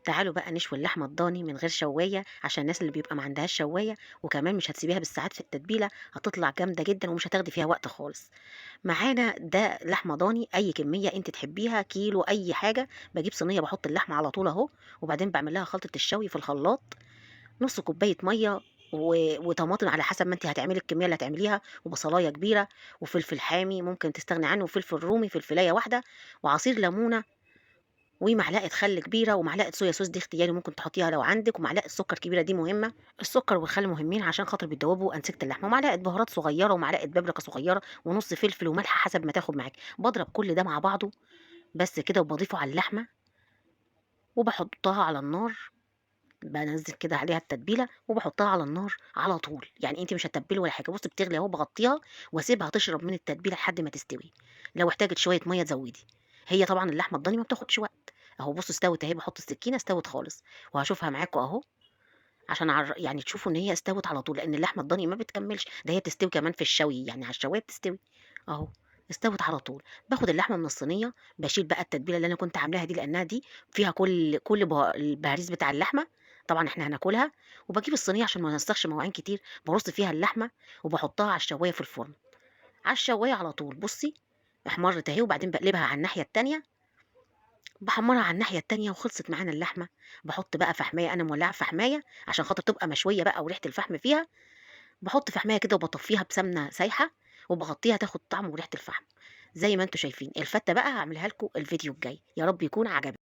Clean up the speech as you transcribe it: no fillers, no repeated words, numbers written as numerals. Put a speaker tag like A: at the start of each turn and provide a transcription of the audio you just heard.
A: تعالوا بقى نشوي اللحمة الضاني من غير شواية عشان الناس اللي بيبقى ما عندهاش شواية، وكمان مش هتسيبيها بالساعات في التتبيلة، هتطلع جامدة جدًا ومش هتاخدي فيها وقت خالص. معانا ده لحمة ضاني أي كمية أنتِ تحبيها، كيلو أي حاجة، باجيب صينية باحط اللحمة على طول أهو، وبعدين باعمل لها خلطة الشوي في الخلاط، نُص كوباية مَيّة وطماطم على حسب ما أنتِ هتعملي الكمية اللي هتعمليها، وبصلاية كبيرة، وفلفل حامي ممكن تستغني عنه، وفلفل رومي فلفلاية واحدة، وعصير ليمونة ومعلقة خل كبيرة، ومعلقة صويا صوص دي اختياري ممكن تحطيها لو عندِك، ومعلقة سكر كبيرة دي مهمة، السكر والخل مهمين عشان خاطر بيدوبوا أنسجة اللحمة، ومعلقة بهارات صغيرة، ومعلقة بابريكا صغيرة، ونُص فلفل وملح حسب ما تاخد معاكِ، باضرب كل ده مع بعضه بس كده وباضيفه على اللحمة، وباحطها على النار، بانزّل كده عليها التتبيلة، وباحطها على النار على طول، يعني أنتِ مش هتتبّلي ولا حاجة، بُصّي بتغلي أهو باغطّيها واسيبها تشرب من التتبيلة لحد ما تستوي، لو احتاجت شوية مَيّة تزوّدي، هي طبعًا اللحمة الضاني ما بتاخدش وقت، أهو بُصّوا استوت أهي باحط السكينة استوت خالص، وهاشوفها معاكم أهو عشان يعني تشوفوا إن هي استوت على طول، لإن اللحمة الضاني ما بتكمّلش، ده هي بتستوي كمان في الشوي، يعني على الشواية بتستوي، أهو استوت على طول، باخد اللحمة من الصينية، باشيل بقى التتبيلة اللي أنا كنت عاملاها دي لإنها دي فيها كل البهاريز بتاع اللحمة، طبعًا إحنا هناكلها، وباجيب الصينية عشان ما نوسخش مواعين كتير، بارُص فيها اللحمة وباحطها على الشواية في الفرن، على الشواية على طول، بُصّي احمرِت أهي وبعدين باقلبها على الناحية التانية باحمّرها على الناحية التانية وخلصت معانا اللحمة، باحُط بقى فحماية أنا مولّعة فحماية عشان خاطر تبقى مشوية بقى وريحة الفحم فيها، باحُط فحماية كده وباطفّيها بسمنة سايحة وباغطّيها تاخد طعم وريحة الفحم، زي ما أنتم شايفين. الفتة بقى هاعملها لكم الفيديو الجاي، يا رب يكون عجبِك.